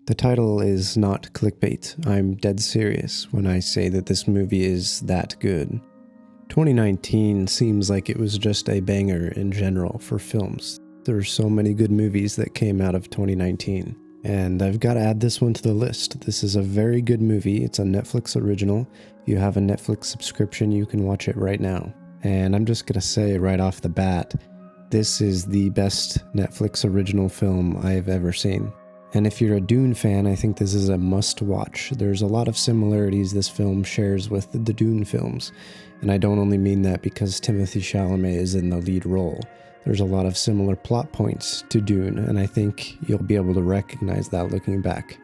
The title is not clickbait. I'm dead serious when I say that this movie is that good. 2019 seems like it was just a banger in general for films. There are so many good movies that came out of 2019. And I've got to add this one to the list. This is a very good movie. It's a Netflix original. If you have a Netflix subscription, you can watch it right now. And I'm just going to say right off the bat, this is the best Netflix original film I've ever seen. And if you're a DUNE fan, I think this is a must-watch. There's a lot of similarities this film shares with the DUNE films. And I don't only mean that because Timothée Chalamet is in the lead role. There's a lot of similar plot points to DUNE, and I think you'll be able to recognize that looking back.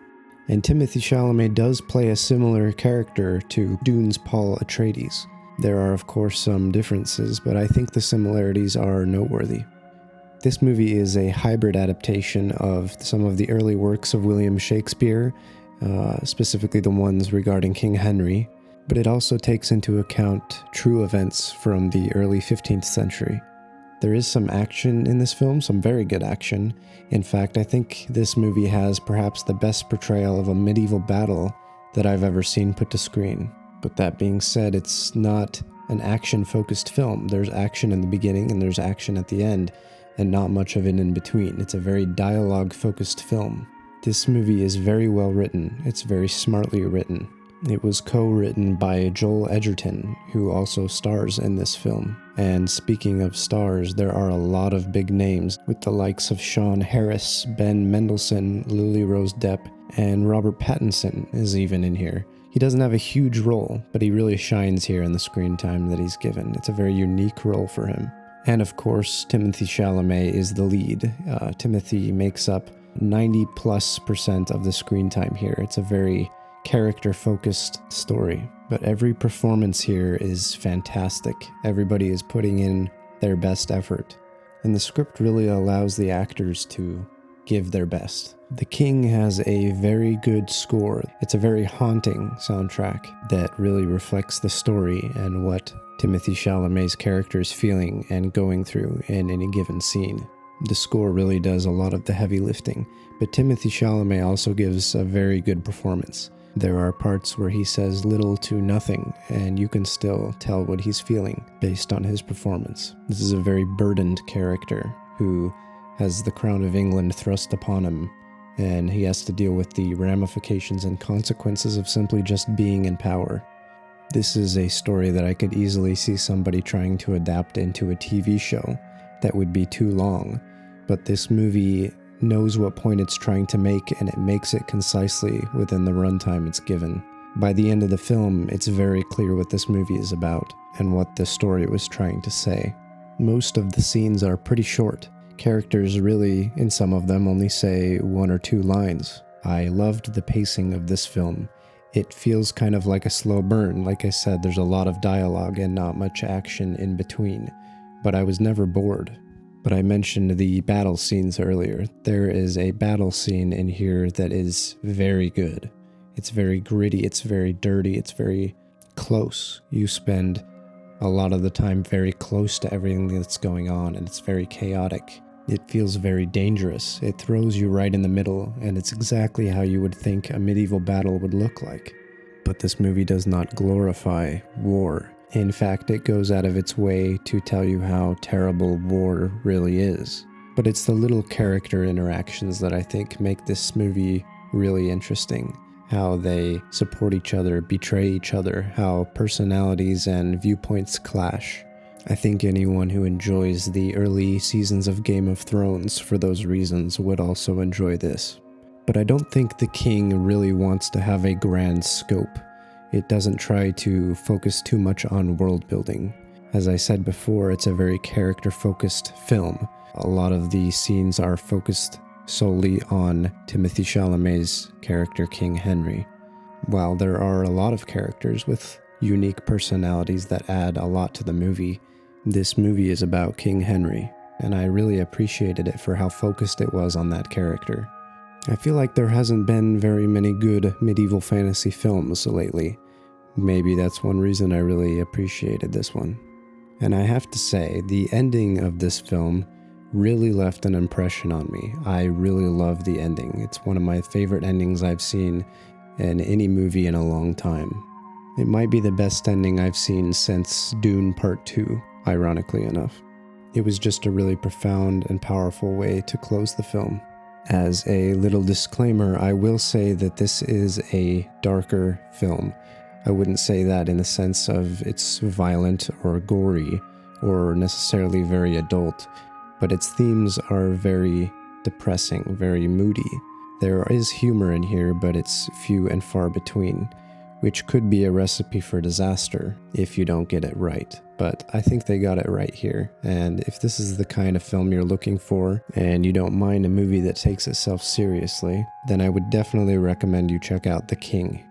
And Timothée Chalamet does play a similar character to DUNE's Paul Atreides. There are, of course, some differences, but I think the similarities are noteworthy. This movie is a hybrid adaptation of some of the early works of William Shakespeare, specifically the ones regarding King Henry, but it also takes into account true events from the early 15th century. There is some action in this film, some very good action. In fact, I think this movie has perhaps the best portrayal of a medieval battle that I've ever seen put to screen. But that being said, it's not an action-focused film. There's action in the beginning and there's action at the end, and not much of it in between. It's a very dialogue-focused film. This movie is very well written. It's very smartly written. It was co-written by Joel Edgerton, who also stars in this film. And speaking of stars, there are a lot of big names, with the likes of Sean Harris, Ben Mendelsohn, Lily Rose Depp, and Robert Pattinson is even in here. He doesn't have a huge role, but he really shines here in the screen time that he's given. It's a very unique role for him. And of course, Timothée Chalamet is the lead. Timothée makes up 90+% of the screen time here. It's a very character-focused story, but every performance here is fantastic. Everybody is putting in their best effort, and the script really allows the actors to give their best. The King has a very good score. It's a very haunting soundtrack that really reflects the story and what Timothée Chalamet's character is feeling and going through in any given scene. The score really does a lot of the heavy lifting, but Timothée Chalamet also gives a very good performance. There are parts where he says little to nothing, and you can still tell what he's feeling based on his performance. This is a very burdened character who has the crown of England thrust upon him, and he has to deal with the ramifications and consequences of simply just being in power. This is a story that I could easily see somebody trying to adapt into a TV show that would be too long, but this movie knows what point it's trying to make, and it makes it concisely within the runtime it's given. By the end of the film, it's very clear what this movie is about and what the story was trying to say. Most of the scenes are pretty short. Characters really, in some of them, only say 1 or 2 lines. I loved the pacing of this film. It feels kind of like a slow burn. Like I said, there's a lot of dialogue and not much action in between, but I was never bored. But I mentioned the battle scenes earlier. There is a battle scene in here that is very good. It's very gritty, it's very dirty, it's very close. You spend a lot of the time very close to everything that's going on, and it's very chaotic. It feels very dangerous. It throws you right in the middle, and it's exactly how you would think a medieval battle would look like. But this movie does not glorify war. In fact, it goes out of its way to tell you how terrible war really is. But it's the little character interactions that I think make this movie really interesting. How they support each other, betray each other, how personalities and viewpoints clash. I think anyone who enjoys the early seasons of Game of Thrones for those reasons would also enjoy this. But I don't think The King really wants to have a grand scope. It doesn't try to focus too much on world building. As I said before, it's a very character-focused film. A lot of the scenes are focused solely on Timothée Chalamet's character King Henry. While there are a lot of characters with unique personalities that add a lot to the movie, this movie is about King Henry, and I really appreciated it for how focused it was on that character. I feel like there hasn't been very many good medieval fantasy films lately. Maybe that's one reason I really appreciated this one. And I have to say, the ending of this film really left an impression on me. I really love the ending. It's one of my favorite endings I've seen in any movie in a long time. It might be the best ending I've seen since Dune Part 2, ironically enough. It was just a really profound and powerful way to close the film. As a little disclaimer, I will say that this is a darker film. I wouldn't say that in the sense of it's violent or gory or necessarily very adult, but its themes are very depressing, very moody. There is humor in here, but it's few and far between, which could be a recipe for disaster if you don't get it right. But I think they got it right here, and if this is the kind of film you're looking for, and you don't mind a movie that takes itself seriously, then I would definitely recommend you check out The King.